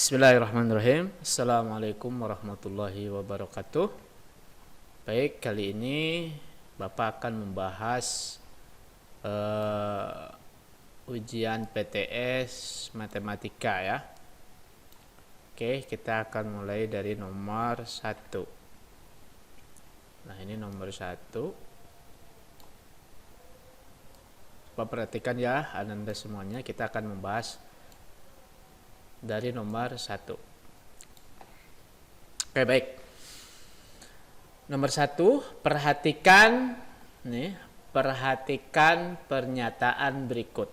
Bismillahirrahmanirrahim. Assalamualaikum warahmatullahi wabarakatuh. Baik, kali ini Bapak akan membahas ujian PTS matematika ya. Oke, kita akan mulai dari nomor 1. Nah, ini nomor 1. Bapak perhatikan ya, Anda semuanya, kita akan membahas dari nomor 1. Oke, baik. Nomor 1, perhatikan pernyataan berikut.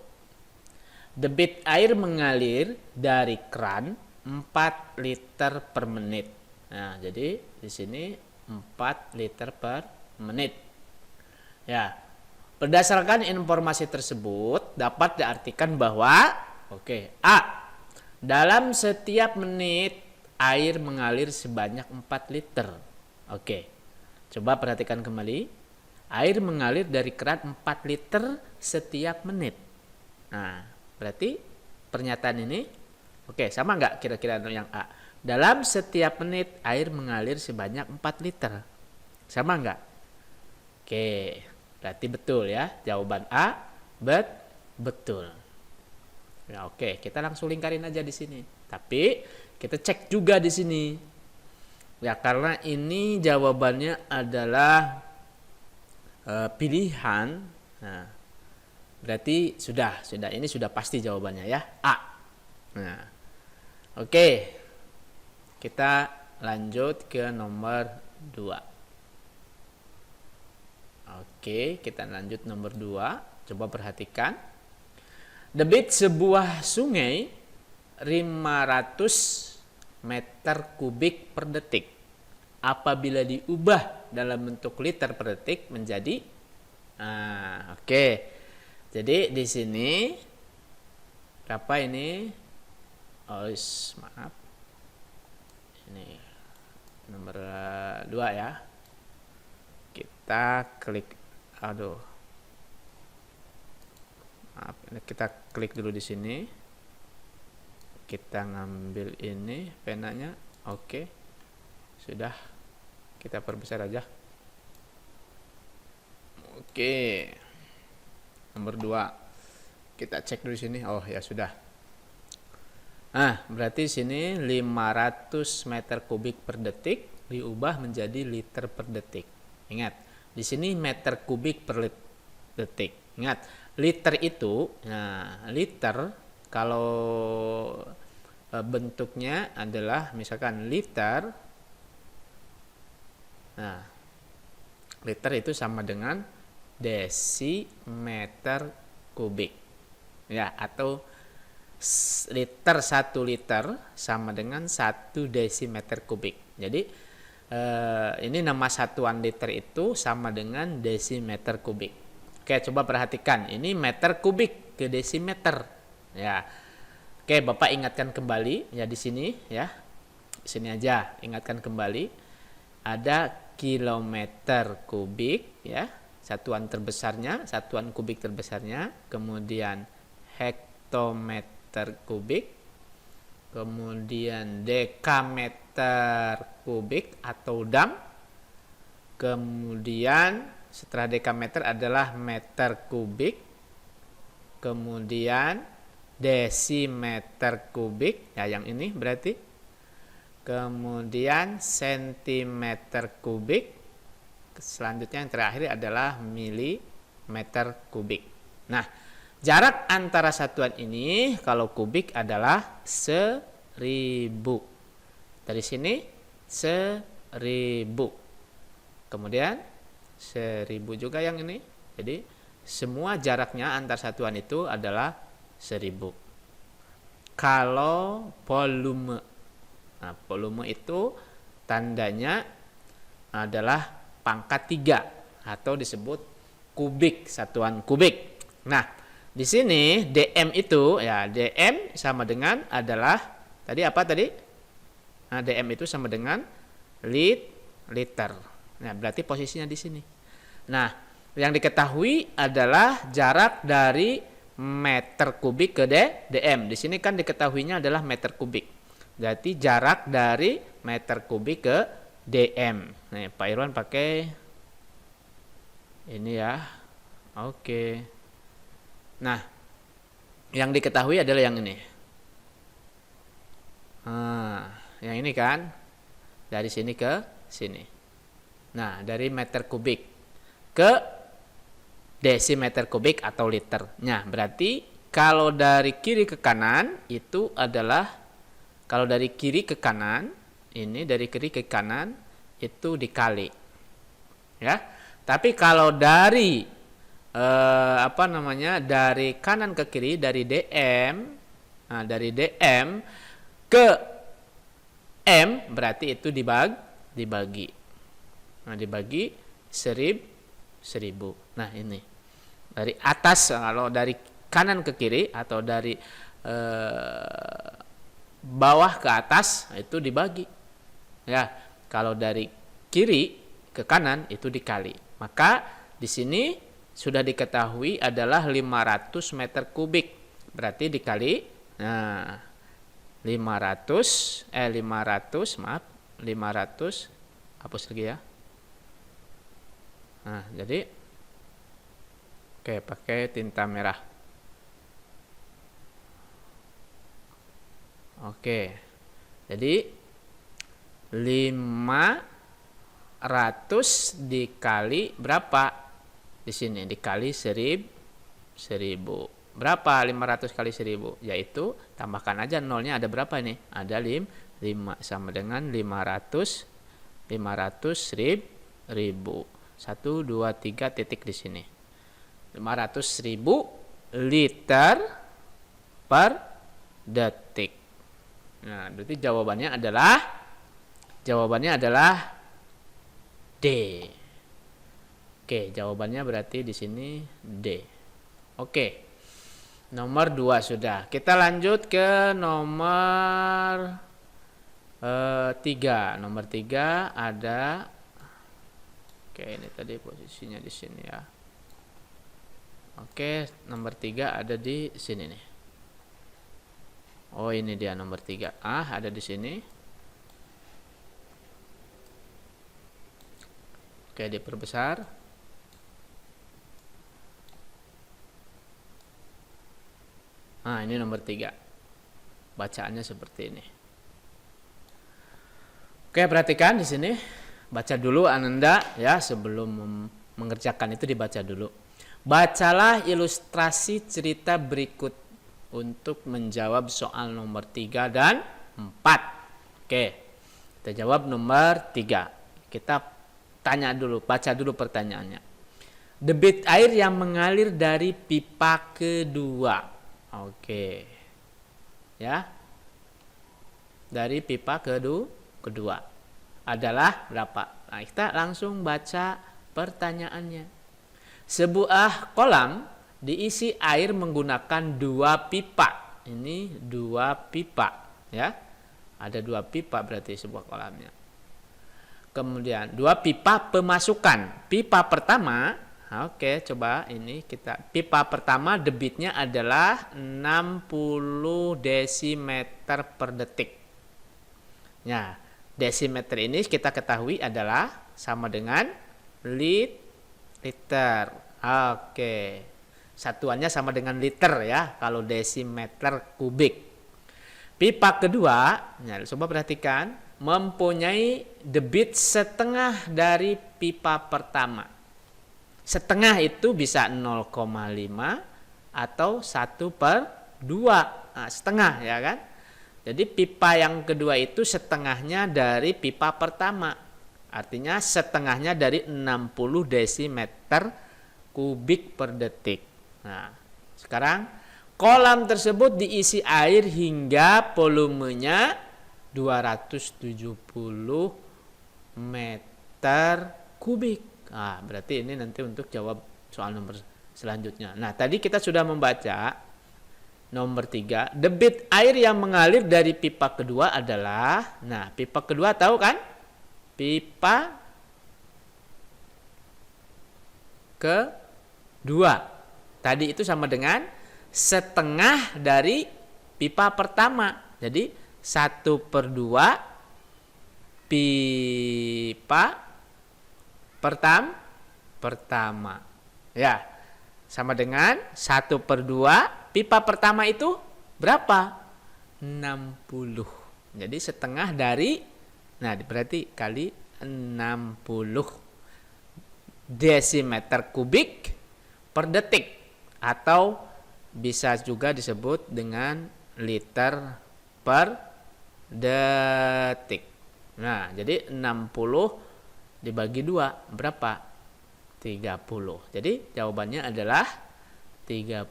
Debit air mengalir dari keran 4 liter per menit. Nah, jadi di sini 4 liter per menit. Ya. Berdasarkan informasi tersebut dapat diartikan bahwa A. Dalam setiap menit air mengalir sebanyak 4 liter. Coba perhatikan kembali. Air mengalir dari keran 4 liter setiap menit. Nah, berarti pernyataan ini sama nggak kira-kira yang A? Dalam setiap menit air mengalir sebanyak 4 liter. Sama nggak? Berarti betul ya. Jawaban A betul. Ya, kita langsung lingkarin aja di sini. Tapi kita cek juga di sini. Ya, karena ini jawabannya adalah pilihan. Nah, berarti sudah ini sudah pasti jawabannya ya, A. Nah, kita lanjut ke nomor 2. Kita lanjut nomor 2. Coba perhatikan. Debit sebuah sungai 500 meter kubik per detik. Apabila diubah dalam bentuk liter per detik menjadi Jadi di sini berapa ini? Maaf. Ini nomor 2 ya. Kita klik kita klik dulu di sini. Kita ngambil ini penanya. Sudah, kita perbesar aja. Nomor 2. Kita cek dulu di sini. Ya sudah. Berarti sini 500 meter kubik per detik diubah menjadi liter per detik. Ingat, di sini meter kubik per detik. Ingat, liter itu, liter kalau bentuknya adalah misalkan liter. Nah, liter itu sama dengan desimeter kubik. Ya, atau liter 1 liter sama dengan 1 desimeter kubik. Jadi ini nama satuan liter itu sama dengan desimeter kubik. Coba perhatikan, ini meter kubik ke desimeter. Ya. Bapak ingatkan kembali ya di sini ya. Di sini aja, ingatkan kembali. Ada kilometer kubik ya, satuan terbesarnya, satuan kubik terbesarnya, kemudian hektometer kubik, kemudian dekameter kubik atau dam, kemudian setelah dekameter adalah meter kubik, kemudian desimeter kubik, ya yang ini berarti, kemudian sentimeter kubik, selanjutnya yang terakhir adalah milimeter kubik. Nah, jarak antara satuan ini kalau kubik adalah 1000. Dari sini 1000. Kemudian 1000 juga yang ini. Jadi semua jaraknya antar satuan itu adalah 1000. Kalau volume, volume itu tandanya adalah pangkat 3 atau disebut kubik, satuan kubik. Nah, di sini dm itu ya, dm sama dengan adalah tadi apa tadi? Dm itu sama dengan liter. Nah, berarti posisinya di sini. Nah, yang diketahui adalah jarak dari meter kubik ke dm. Di sini kan diketahuinya adalah meter kubik. Berarti jarak dari meter kubik ke dm. Nih, Pak Irwan pakai ini ya. Oke. Nah, yang diketahui adalah yang ini. Yang ini kan, dari sini ke sini. Nah, dari meter kubik ke desimeter kubik atau liter. Nah, berarti kalau dari kiri ke kanan itu adalah, kalau dari kiri ke kanan, ini dari kiri ke kanan itu dikali. Ya. Tapi kalau dari dari kanan ke kiri, dari dm, nah, dari dm ke m, berarti itu dibagi. Nah, dibagi 1000. Nah, ini dari atas, kalau dari kanan ke kiri atau dari bawah ke atas itu dibagi. Ya, kalau dari kiri ke kanan itu dikali. Maka di sini sudah diketahui adalah 500 meter kubik. Berarti dikali, nah, 500 hapus lagi ya. Nah, jadi oke, pakai tinta merah. Oke. Jadi 500 dikali berapa? Di sini dikali 1000. Berapa 500 kali 1000? Yaitu tambahkan aja nolnya, ada berapa nih? Ada 5 sama dengan 500 1000. 1 2 3 titik di sini. 500.000 liter per detik. Nah, berarti jawabannya adalah D. Oke, jawabannya berarti di sini D. Oke. Nomor 2 sudah. Kita lanjut ke nomor 3. Nomor 3 ada, oke, ini tadi posisinya di sini ya. Oke, nomor 3 ada di sini nih. Oh, ini dia nomor 3. Ada di sini. Oke, diperbesar. Ini nomor 3. Bacaannya seperti ini. Oke, perhatikan di sini. Baca dulu Ananda ya, sebelum mengerjakan itu dibaca dulu. Bacalah ilustrasi cerita berikut untuk menjawab soal nomor 3 dan 4. Oke, kita jawab nomor 3. Kita tanya dulu, baca dulu pertanyaannya. Debit air yang mengalir dari pipa kedua. Oke. Ya. Dari pipa kedua adalah berapa? Nah, kita langsung baca pertanyaannya. Sebuah kolam diisi air menggunakan 2 pipa. Ini 2 pipa, ya. Ada 2 pipa berarti sebuah kolamnya. Kemudian 2 pipa pemasukan. Pipa pertama, oke, coba ini kita. Pipa pertama debitnya adalah 60 desimeter per detik. Nah, desimeter ini kita ketahui adalah sama dengan liter. Oke. Satuannya sama dengan liter ya, kalau desimeter kubik. Pipa kedua, nah, coba perhatikan, mempunyai debit setengah dari pipa pertama. Setengah itu bisa 0,5 atau 1/2. Nah, setengah ya kan. Jadi pipa yang kedua itu setengahnya dari pipa pertama. Artinya setengahnya dari 60 desimeter kubik per detik. Nah, sekarang kolam tersebut diisi air hingga volumenya 270 meter kubik. Nah, berarti ini nanti untuk jawab soal nomor selanjutnya. Nah, tadi kita sudah membaca nomor 3. Debit air yang mengalir dari pipa kedua adalah, nah, pipa kedua tahu kan? Pipa kedua. Tadi itu sama dengan setengah dari pipa pertama. Jadi 1/2 pipa pertama. Ya, sama dengan 1/2 pipa pertama itu berapa? 60. Jadi setengah dari, nah berarti kali 60 desimeter kubik per detik, atau bisa juga disebut dengan liter per detik. Nah, jadi 60 dibagi 2 berapa? 30. Jadi jawabannya adalah 30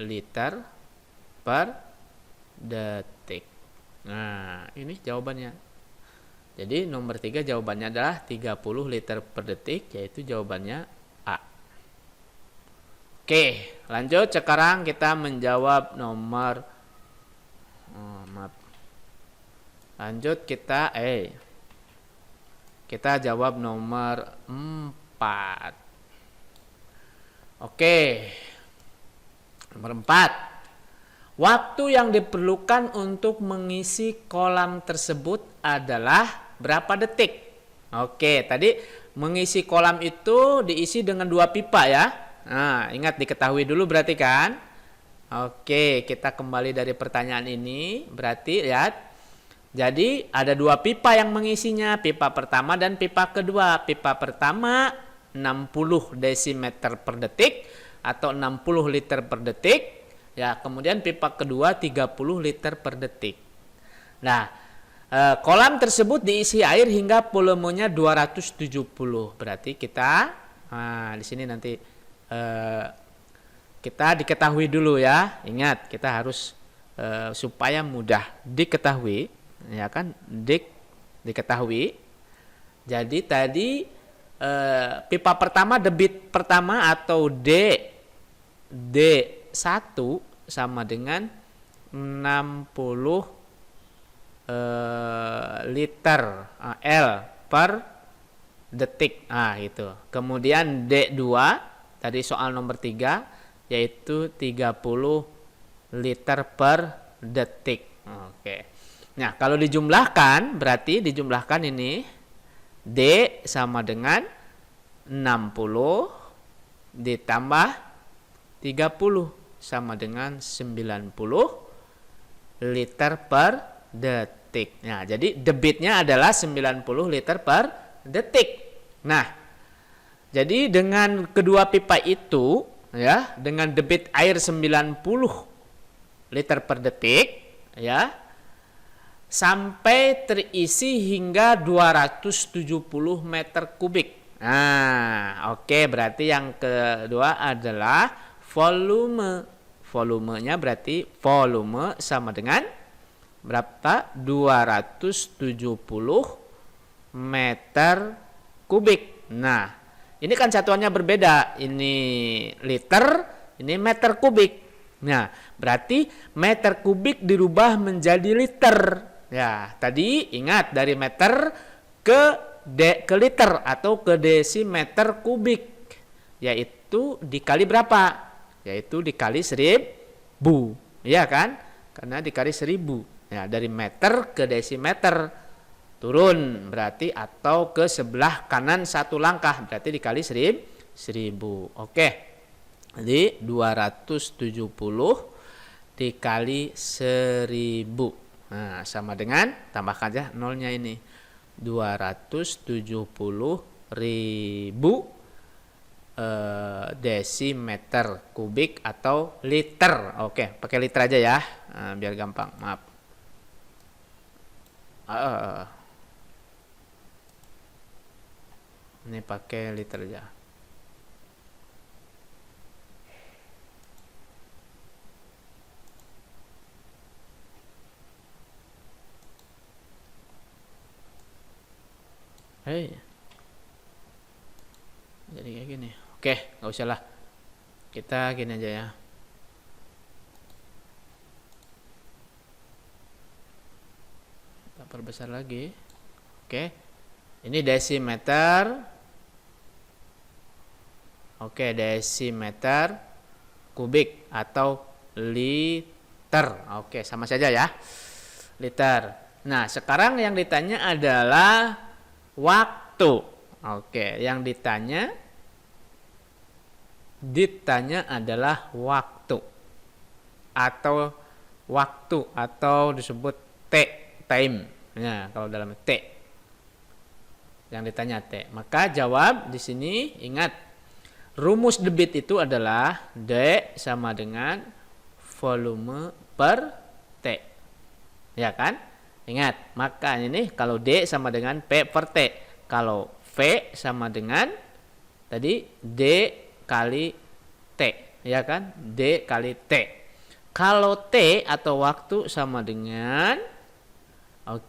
liter per detik. Nah, ini jawabannya. Jadi nomor 3 jawabannya adalah 30 liter per detik, yaitu jawabannya A. Oke, lanjut sekarang kita menjawab nomor Lanjut kita jawab nomor 4. Oke. Nomor 4. Waktu yang diperlukan untuk mengisi kolam tersebut adalah berapa detik? Oke, tadi mengisi kolam itu diisi dengan 2 pipa ya. Nah, ingat diketahui dulu berarti kan? Oke, kita kembali dari pertanyaan ini. Berarti lihat. Jadi ada 2 pipa yang mengisinya, pipa pertama dan pipa kedua. Pipa pertama 60 desimeter per detik atau 60 liter per detik. Ya, kemudian pipa kedua 30 liter per detik. Nah, kolam tersebut diisi air hingga volumenya 270. Berarti kita di sini nanti kita diketahui dulu ya. Ingat, kita harus supaya mudah diketahui. Ya kan, diketahui. Jadi tadi pipa pertama, debit pertama atau D1 sama dengan 60 liter L per detik. Itu. Kemudian D2 tadi soal nomor 3 yaitu 30 liter per detik. Oke. Nah, kalau dijumlahkan, berarti dijumlahkan ini D sama dengan 60 ditambah 30 sama dengan 90 liter per detik. Nah, jadi debitnya adalah 90 liter per detik. Nah, jadi dengan kedua pipa itu ya, dengan debit air 90 liter per detik ya, sampai terisi hingga 270 meter kubik. Nah, oke, berarti yang kedua adalah volume. Volumenya berarti volume sama dengan berapa? 270 meter kubik. Nah, ini kan satuannya berbeda. Ini liter, ini meter kubik. Nah, berarti meter kubik dirubah menjadi liter. Ya, tadi ingat dari meter ke liter atau ke desimeter kubik, yaitu dikali berapa? Yaitu dikali 1000, ya kan? Karena dikali 1000. Ya, dari meter ke desimeter turun berarti, atau ke sebelah kanan 1 langkah berarti dikali 1000. Oke. Jadi 270 dikali 1000. Nah, sama dengan, tambahkan aja nolnya ini, 270.000 desimeter kubik atau liter. Oke, pakai liter aja ya, biar gampang. Maaf. Ini pakai liter aja. Jadi kayak gini. Oke, nggak usah lah. Kita gini aja ya. Kita perbesar lagi. Oke. Ini desimeter. Oke, desimeter kubik atau liter. Oke, sama saja ya. liter. Nah, sekarang yang ditanya adalah waktu. Oke, yang ditanya adalah waktu atau disebut T, time. Nah, kalau dalam T yang ditanya T, maka jawab di sini. Ingat, rumus debit itu adalah D sama dengan volume per T. Ya kan? Ingat, maka ini kalau D sama dengan P per T. Kalau V sama dengan tadi D kali T, ya kan? D kali T. Kalau T atau waktu sama dengan V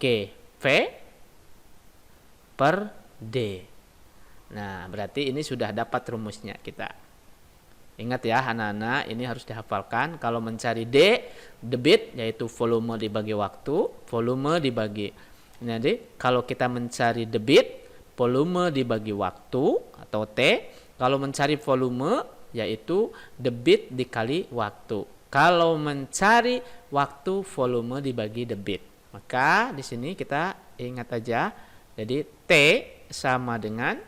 per D. Nah, berarti ini sudah dapat rumusnya kita. Ingat ya anak-anak, ini harus dihafalkan. Kalau mencari D, debit yaitu volume dibagi waktu, volume dibagi. Jadi kalau kita mencari debit, volume dibagi waktu atau T. Kalau mencari volume yaitu debit dikali waktu. Kalau mencari waktu, volume dibagi debit. Maka di sini kita ingat aja. Jadi T sama dengan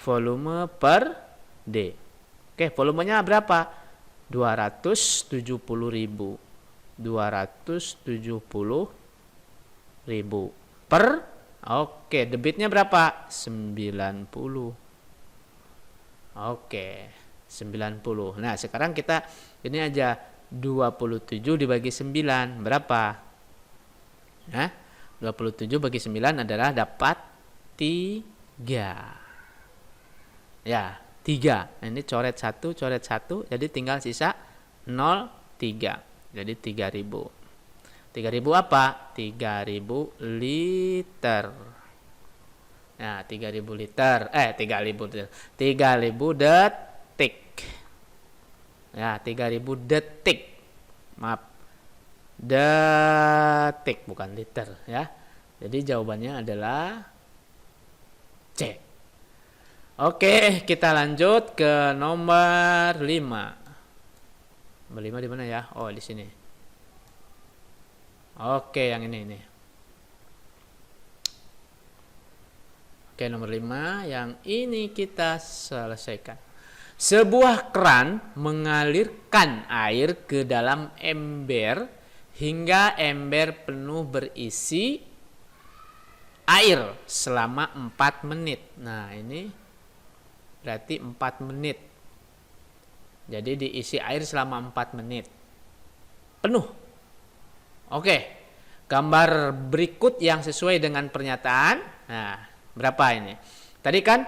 volume per D. Volumenya berapa? 270.000. 270.000 per debitnya berapa? 90. 90. Nah, sekarang kita ini aja 27 dibagi 9 berapa? 27 bagi 9 adalah dapat 3. Ya, 3. Ini coret 1, jadi tinggal sisa 0,3. Jadi 3.000. 3.000 apa? 3.000 liter. Nah, 3.000 liter. 3.000 detik. Ya, 3.000 detik. Maaf. Detik bukan liter ya. Jadi jawabannya adalah C. Oke, kita lanjut ke nomor 5. Nomor 5 di mana ya? Oh, di sini. Oke, yang ini. Oke, nomor 5 yang ini kita selesaikan. Sebuah keran mengalirkan air ke dalam ember hingga ember penuh berisi air selama 4 menit. Nah, ini berarti 4 menit. Jadi diisi air selama 4 menit. Penuh. Gambar berikut yang sesuai dengan pernyataan. Nah, berapa ini? Tadi kan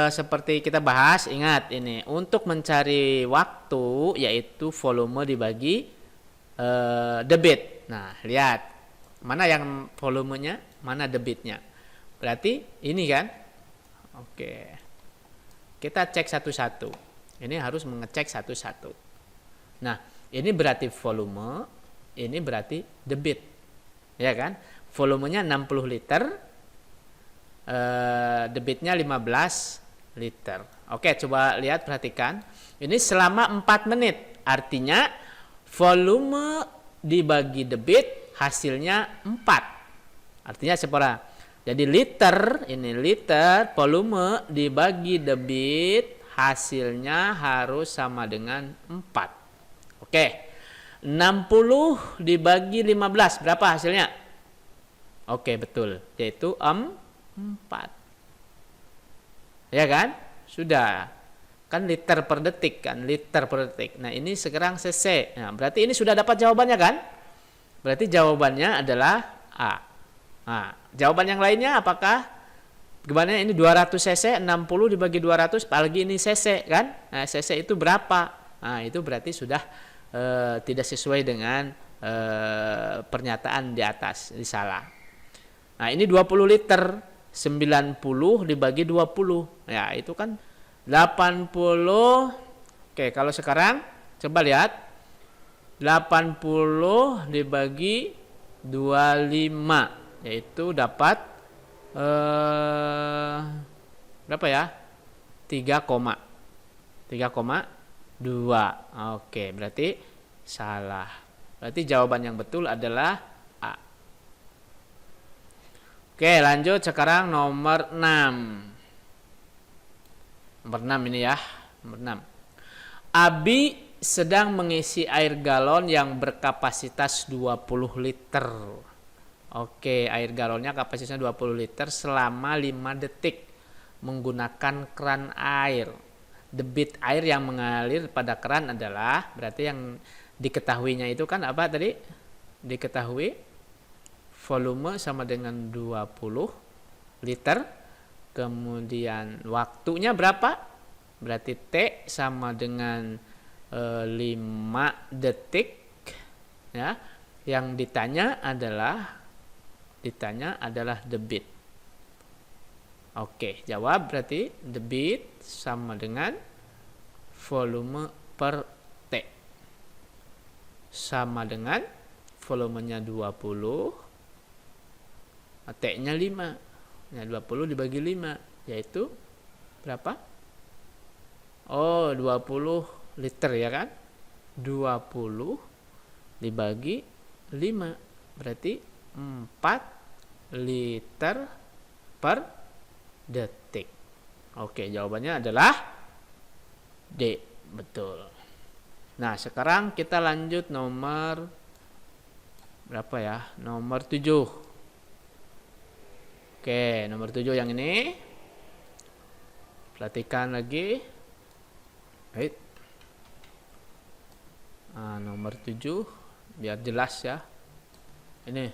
seperti kita bahas, ingat ini untuk mencari waktu yaitu volume dibagi debit. Nah, lihat mana yang volumenya, mana debitnya. Berarti ini kan. Kita cek satu-satu. Ini harus mengecek satu-satu. Nah, ini berarti volume, ini berarti debit. Ya kan? Volumenya 60 liter. Debitnya 15 liter. Coba lihat, perhatikan. Ini selama 4 menit. Artinya volume dibagi debit hasilnya 4. Artinya seperti. Jadi liter, ini liter, volume dibagi debit hasilnya harus sama dengan 4. 60 dibagi 15 berapa hasilnya? Betul, yaitu 4. Ya kan? Sudah. Kan liter per detik kan, liter per detik. Nah, ini sekarang cc. Nah, berarti ini sudah dapat jawabannya kan? Berarti jawabannya adalah A. Nah, jawaban yang lainnya apakah? Gimana ini 200 cc, 60 dibagi 200, apalagi ini cc kan? Nah, cc itu berapa? Nah, itu berarti sudah tidak sesuai dengan pernyataan di atas, ini salah. Nah, ini 20 liter. 90 dibagi 20. Ya, itu kan 80. Kalau sekarang coba lihat. 80 dibagi 25 yaitu dapat berapa ya? 3,2. Berarti salah. Berarti jawaban yang betul adalah A. Oke, lanjut sekarang nomor 6. Nomor 6 ini ya. Nomor 6. Abi sedang mengisi air galon yang berkapasitas 20 liter. Oke, air galonnya kapasitasnya 20 liter selama 5 detik menggunakan keran air. Debit air yang mengalir pada keran adalah, berarti yang diketahuinya itu kan apa tadi? Diketahui volume sama dengan 20 liter. Kemudian waktunya berapa? Berarti T sama dengan 5 detik ya. Yang ditanya adalah debit. Oke, jawab berarti debit sama dengan volume per T. Sama dengan volumenya 20, T-nya 5. Nah, 20 dibagi 5 yaitu berapa? Oh, 20 liter ya kan? 20 dibagi 5 berarti 4 liter per detik. Oke, jawabannya adalah D. Betul. Nah, sekarang kita lanjut nomor berapa ya? Nomor 7. Oke, nomor 7 yang ini. Perhatikan lagi. Baik. Nah, nomor 7 biar jelas ya. Ini.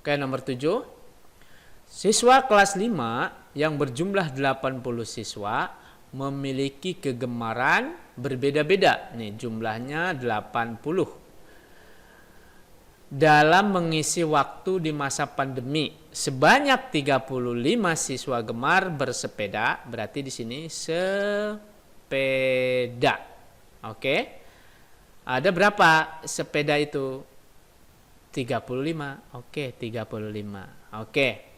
Oke, nomor 7. Siswa kelas 5 yang berjumlah 80 siswa memiliki kegemaran berbeda-beda. Nih, jumlahnya 80. Dalam mengisi waktu di masa pandemi, sebanyak 35 siswa gemar bersepeda. Berarti di sini sepeda. Oke. Ada berapa sepeda itu? 35. Oke, 35. Oke.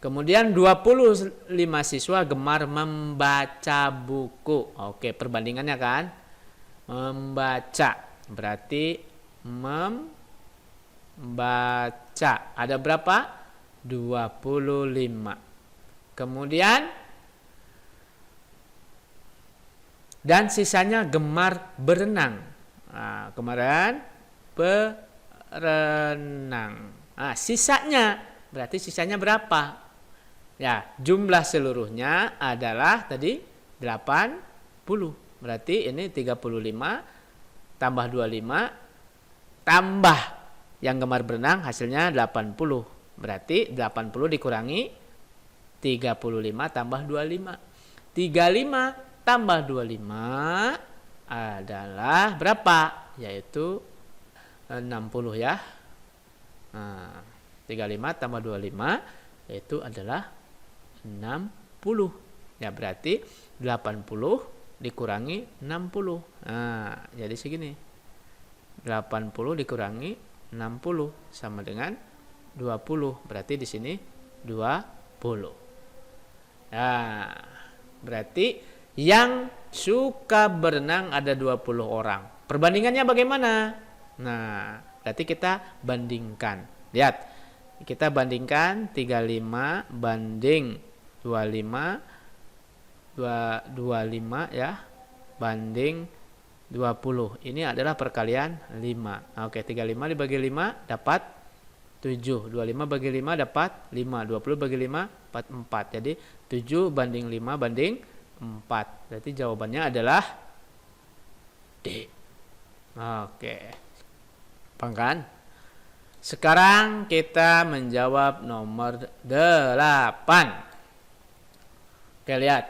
Kemudian 25 siswa gemar membaca buku. Oke, perbandingannya kan? Membaca. Berarti membaca. Ada berapa? 25. Kemudian dan sisanya gemar berenang. Nah, kemarin berenang. Nah, sisanya berarti sisanya berapa? Ya, jumlah seluruhnya adalah tadi 80. Berarti ini 35 tambah 25 tambah yang gemar berenang hasilnya 80. Berarti 80 dikurangi 35 tambah 25. 35 tambah 25 adalah berapa? Yaitu 60 ya. Nah, 35 tambah 25 yaitu adalah 60. Ya, berarti 80 dikurangi 60. Nah, jadi segini. 80 dikurangi 60 sama dengan 20. Berarti di sini 20. Nah, berarti yang suka berenang ada 20 orang. Perbandingannya bagaimana? Nah, berarti kita bandingkan. Lihat. Kita bandingkan 35 banding 25 25 ya banding 20. Ini adalah perkalian 5. Oke, 35 dibagi 5 dapat 7. 25 bagi 5 dapat 5. 20 bagi 5 dapat 4. Jadi 7 banding 5 banding 4. Berarti jawabannya adalah D. Oke. Gampang kan? Sekarang kita menjawab nomor 8. Oke, lihat.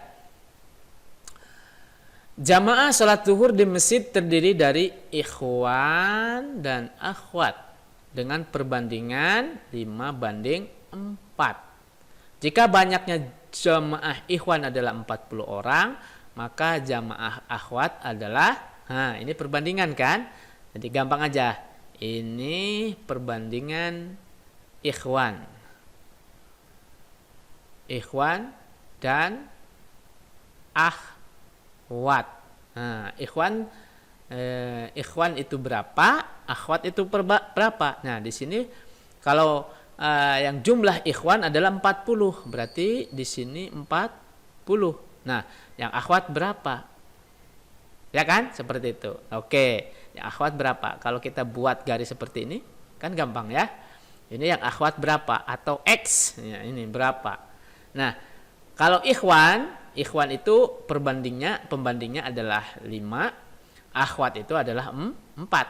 Jamaah sholat zuhur di masjid terdiri dari ikhwan dan akhwat dengan perbandingan 5 banding 4. Jika banyaknya jamaah ikhwan adalah 40 orang, maka jamaah akhwat adalah, ini perbandingan kan? Jadi gampang aja. Ini perbandingan ikhwan. Ikhwan dan akhwat. Nah, ikhwan itu berapa? akhwat itu berapa? Nah, di sini kalau yang jumlah ikhwan adalah 40, berarti di sini 40. Nah, yang akhwat berapa? Ya kan? Seperti itu. Oke, yang akhwat berapa? Kalau kita buat garis seperti ini, kan gampang ya. Ini yang akhwat berapa? Atau X, ya, ini berapa? Nah, kalau ikhwan itu pembandingnya adalah 5, akhwat itu adalah 4.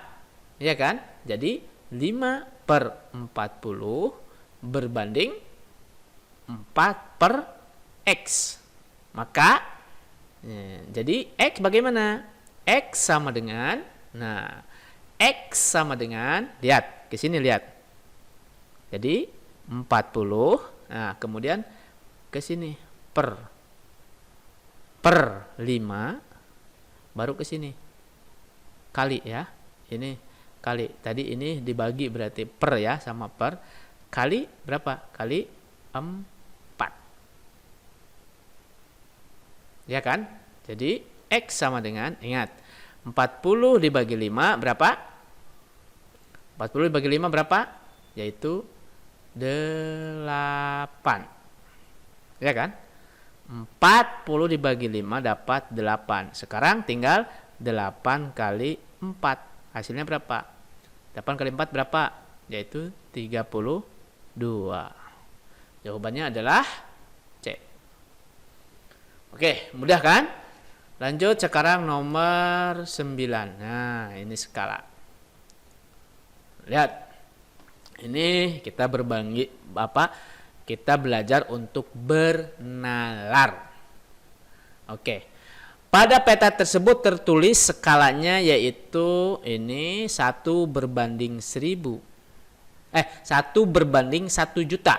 Ya kan? Jadi 5/40 berbanding 4/X. Maka jadi X bagaimana? X sama dengan, nah, X sama dengan, lihat, ke sini lihat. Jadi 40, nah kemudian ke sini per 5, baru ke sini kali ya. Ini kali, tadi ini dibagi berarti per ya, sama per, kali berapa? Kali 4. Ya kan? Jadi X sama dengan, ingat, 40 dibagi 5 berapa? 40 dibagi 5 berapa? Yaitu 8. Ya kan? 40 dibagi 5 dapat 8. Sekarang tinggal 8 kali 4. Hasilnya berapa? 8 kali 4 berapa? Yaitu 32. Jawabannya adalah C. Oke, mudah kan? Lanjut sekarang nomor 9. Nah, ini skala. Lihat. Ini kita kita belajar untuk bernalar. Oke. Pada peta tersebut tertulis skalanya yaitu ini 1/1000. 1/1 juta.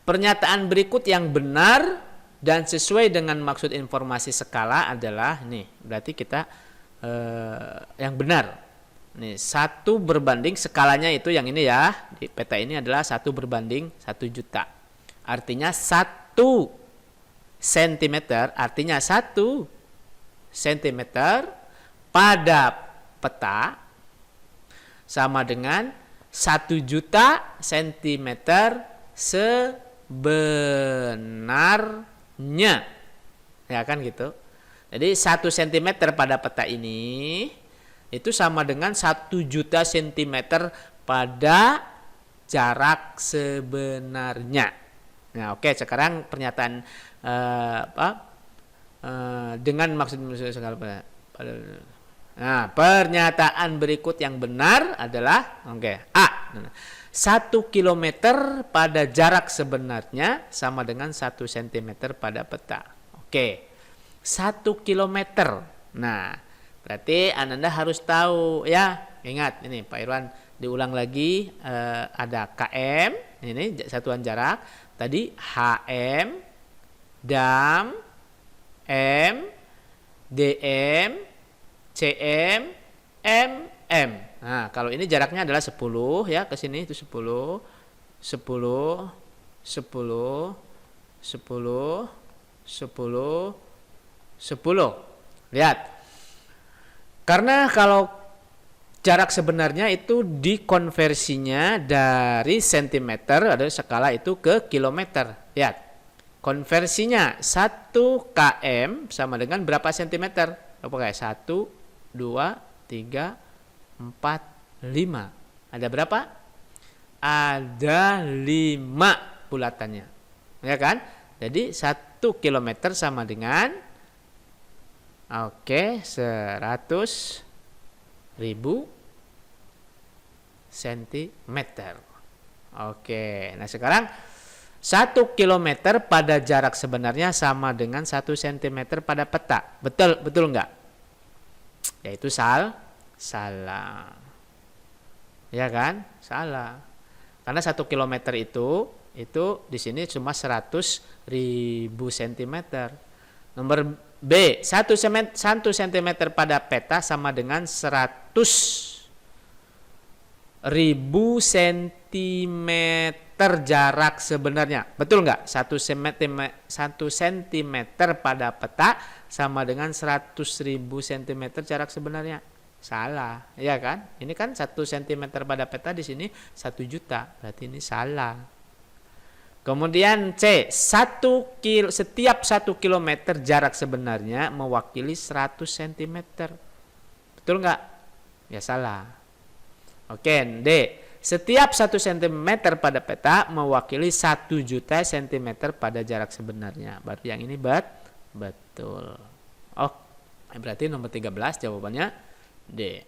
Pernyataan berikut yang benar dan sesuai dengan maksud informasi skala adalah, nih, berarti kita yang benar. Nih, 1/, skalanya itu yang ini ya, di peta ini adalah 1/1 juta. Artinya 1 cm, artinya 1 cm pada peta sama dengan 1 juta cm sebenarnya. Ya kan gitu. Jadi 1 cm pada peta ini itu sama dengan 1 juta cm pada jarak sebenarnya. Nah, oke, sekarang pernyataan dengan maksud segala. Nah, pernyataan berikut yang benar adalah A. 1 km pada jarak sebenarnya sama dengan 1 cm pada peta. Oke. 1 km. Nah, berarti Anda harus tahu ya. Ingat ini Pak Irwan diulang lagi, ada km, ini satuan jarak. Tadi HM, dam, M, DM, CM, MM. Nah, kalau ini jaraknya adalah 10 ya, ke sini itu 10, 10, 10, 10, 10, 10. Lihat. Karena kalau jarak sebenarnya itu dikonversinya dari cm, ada skala itu ke kilometer. Lihat. Konversinya 1 km sama dengan berapa cm? Oke, 1, 2, 3, 4, 5. Ada berapa? Ada 5 bulatannya. Ya kan? Jadi 1 km sama dengan 100.000 cm. Oke, nah sekarang 1 km pada jarak sebenarnya sama dengan 1 cm pada peta. Betul enggak? Yaitu salah. Ya kan? Salah. Karena 1 km itu di sini cuma 100.000 cm. Nomor B, 1 cm pada peta sama dengan 100.000 cm jarak sebenarnya. Betul nggak? 1 cm pada peta sama dengan 100.000 cm jarak sebenarnya. Salah, ya kan? Ini kan 1 cm pada peta, di sini 1 juta. Berarti ini salah. Kemudian C, setiap 1 kilometer jarak sebenarnya mewakili 100 cm. Betul nggak? Ya salah. Oke, D, setiap 1 cm pada peta mewakili 1 juta cm pada jarak sebenarnya. Berarti yang ini betul. Oh, berarti nomor 13 jawabannya D.